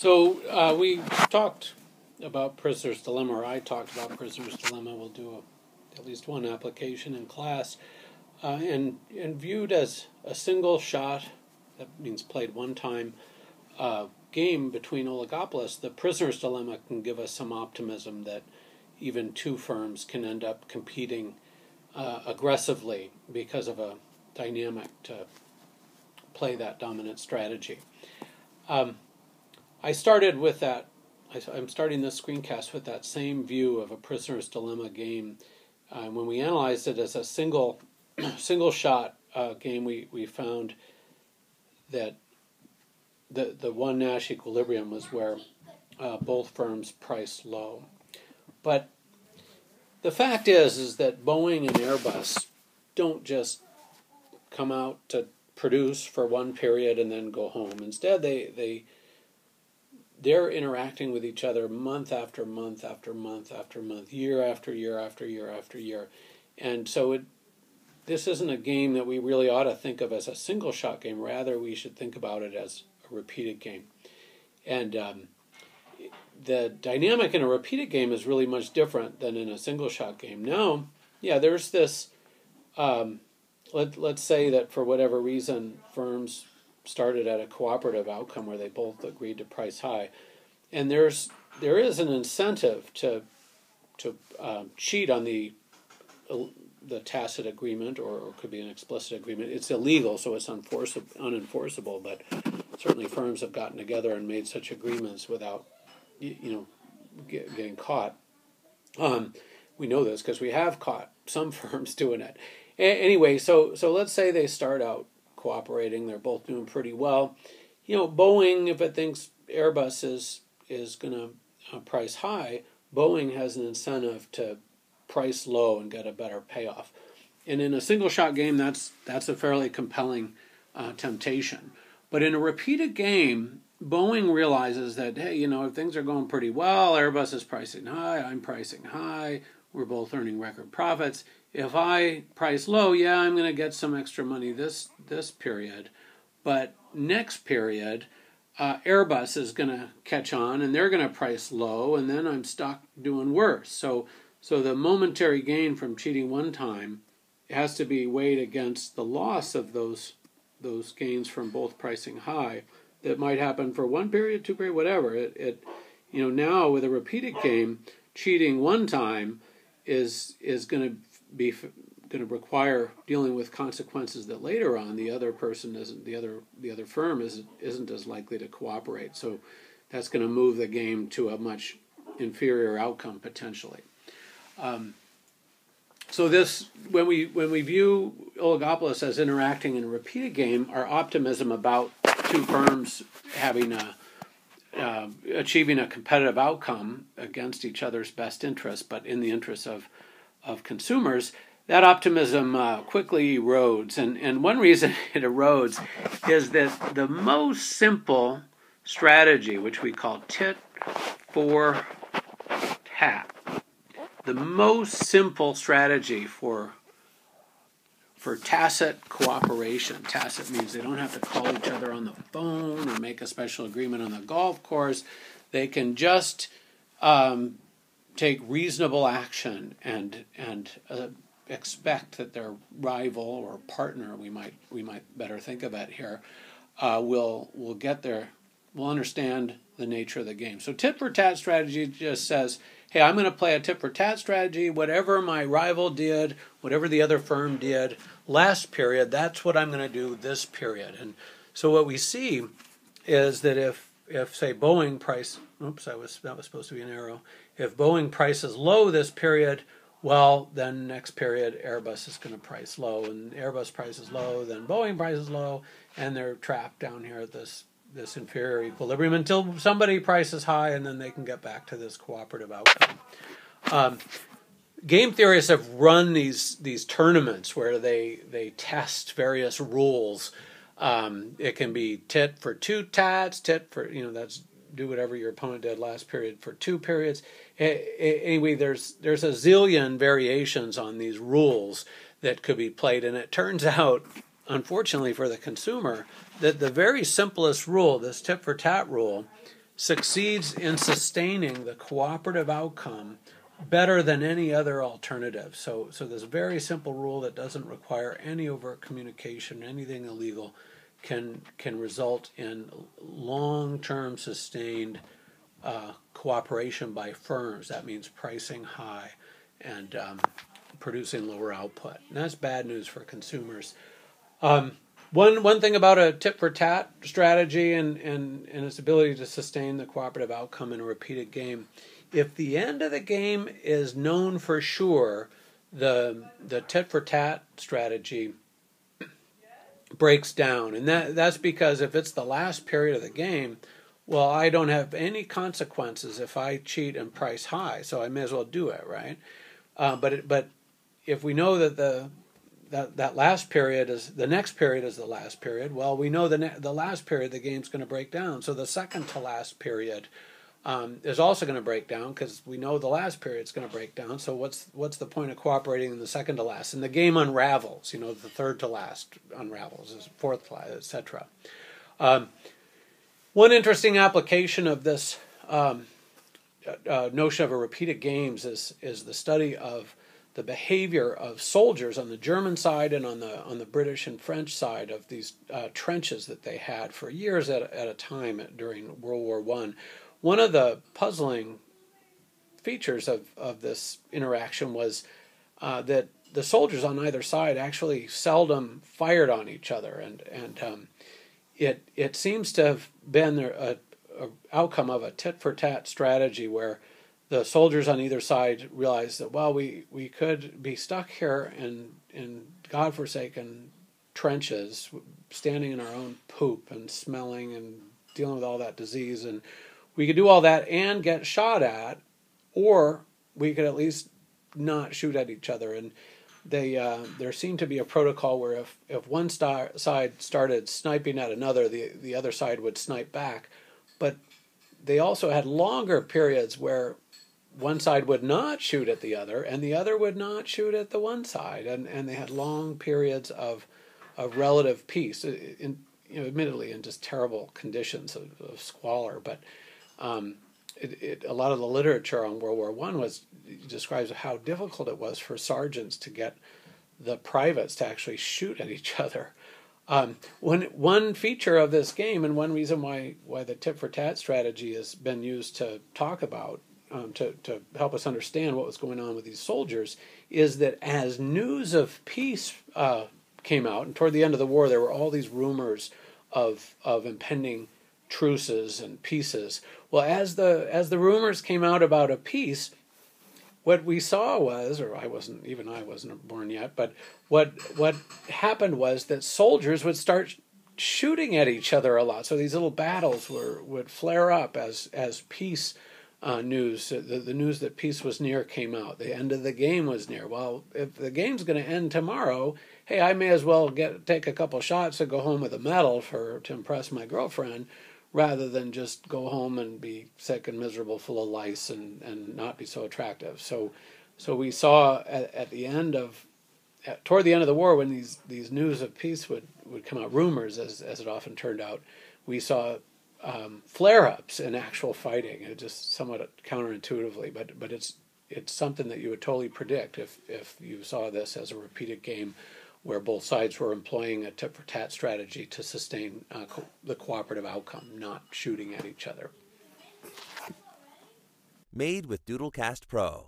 We talked about Prisoner's Dilemma, or I talked about Prisoner's Dilemma. We'll do at least one application in class, and viewed as a single shot, that means played one time, game between oligopolists. The Prisoner's Dilemma can give us some optimism that even two firms can end up competing aggressively because of a dynamic to play that dominant strategy. I started with that. I'm starting this screencast with that same view of a Prisoner's Dilemma game. When we analyzed it as a single shot game, we found that the one Nash equilibrium was where both firms priced low. But the fact is that Boeing and Airbus don't just come out to produce for one period and then go home. Instead, they're interacting with each other month after month after month after month, year after year after year after year. And so this isn't a game that we really ought to think of as a single shot game. Rather, we should think about it as a repeated game. And the dynamic in a repeated game is really much different than in a single shot game. Now, there's this, let's say that for whatever reason, firms started at a cooperative outcome where they both agreed to price high, and there is an incentive to cheat on the tacit agreement, or it could be an explicit agreement. It's illegal, so it's unenforceable. But certainly, firms have gotten together and made such agreements without getting caught. We know this because we have caught some firms doing it. Anyway, so let's say they start out cooperating. They're both doing pretty well. Boeing, if it thinks Airbus is going to price high, Boeing has an incentive to price low and get a better payoff. And in a single shot game, that's a fairly compelling temptation. But in a repeated game, Boeing realizes that, hey, if things are going pretty well, Airbus is pricing high, I'm pricing high, we're both earning record profits. If I price low, I'm going to get some extra money this period. But next period, Airbus is going to catch on, and they're going to price low, and then I'm stuck doing worse. So the momentary gain from cheating one time has to be weighed against the loss of those gains from both pricing high that might happen for one period, 2 period, whatever. Now with a repeated game, cheating one time is going to require dealing with consequences that later on the other person isn't, the other firm isn't as likely to cooperate. So that's going to move the game to a much inferior outcome potentially. So this, when we view oligopolists as interacting in a repeated game, our optimism about two firms having achieving a competitive outcome against each other's best interests, but in the interests of consumers, that optimism quickly erodes. And one reason it erodes is that the most simple strategy, which we call tit for tat, the most simple strategy for tacit cooperation. Tacit means they don't have to call each other on the phone or make a special agreement on the golf course. They can just take reasonable action and expect that their rival or partner, we might better think of it here, will understand the nature of the game. So tit for tat strategy just says, hey, I'm going to play a tit for tat strategy. Whatever my rival did, whatever the other firm did last period, that's what I'm going to do this period. And so what we see is that if say Boeing price, that was supposed to be an arrow. If Boeing prices low this period, well, then next period Airbus is going to price low, and Airbus prices low, then Boeing prices low, and they're trapped down here at this inferior equilibrium until somebody prices high, and then they can get back to this cooperative outcome. Game theorists have run these tournaments where they test various rules. It can be tit for two tats, tit for, that's do whatever your opponent did last period for 2 periods. Anyway, there's a zillion variations on these rules that could be played, and it turns out, unfortunately for the consumer, that the very simplest rule, this tit for tat rule, succeeds in sustaining the cooperative outcome better than any other alternative. So this very simple rule that doesn't require any overt communication, anything illegal, can result in long-term sustained cooperation by firms. That means pricing high and producing lower output. And that's bad news for consumers. One thing about a tit-for-tat strategy and its ability to sustain the cooperative outcome in a repeated game, if the end of the game is known for sure, the tit-for-tat strategy breaks down. And that's because if it's the last period of the game, well, I don't have any consequences if I cheat and price high, so I may as well do it, right? But if we know that that last period is the next period is the last period, well, we know the last period the game's going to break down. So the second to last period is also going to break down because we know the last period is going to break down. So what's the point of cooperating in the second to last? And the game unravels. The third to last unravels, is fourth to last, etc. One interesting application of this notion of a repeated games is the study of the behavior of soldiers on the German side and on the British and French side of these trenches that they had for years at a time during World War I. One of the puzzling features of this interaction was that the soldiers on either side actually seldom fired on each other, and it seems to have been a outcome of a tit-for-tat strategy where the soldiers on either side realized that, well, we could be stuck here in godforsaken trenches, standing in our own poop and smelling and dealing with all that disease, and we could do all that and get shot at, or we could at least not shoot at each other. And there seemed to be a protocol where if one side started sniping at another, the other side would snipe back. But they also had longer periods where one side would not shoot at the other, and the other would not shoot at the one side, and they had long periods of relative peace, admittedly in just terrible conditions of squalor. But a lot of the literature on World War I describes how difficult it was for sergeants to get the privates to actually shoot at each other. One feature of this game, and one reason why the tit-for-tat strategy has been used to talk about, to help us understand what was going on with these soldiers, is that as news of peace came out, and toward the end of the war there were all these rumors of impending truces and peaces. Well, as the rumors came out about a peace, what we saw was, or I wasn't born yet, but what happened was that soldiers would start shooting at each other a lot. So these little battles would flare up as peace news, the news that peace was near came out. The end of the game was near. Well, if the game's going to end tomorrow, hey, I may as well take a couple shots and go home with a medal to impress my girlfriend, rather than just go home and be sick and miserable, full of lice, and not be so attractive. So we saw toward the end of the war, when these news of peace would come out, rumors as it often turned out, we saw flare-ups in actual fighting. It just somewhat counterintuitively, but it's something that you would totally predict if you saw this as a repeated game where both sides were employing a tit-for-tat strategy to sustain the cooperative outcome, not shooting at each other. Made with Doodlecast Pro.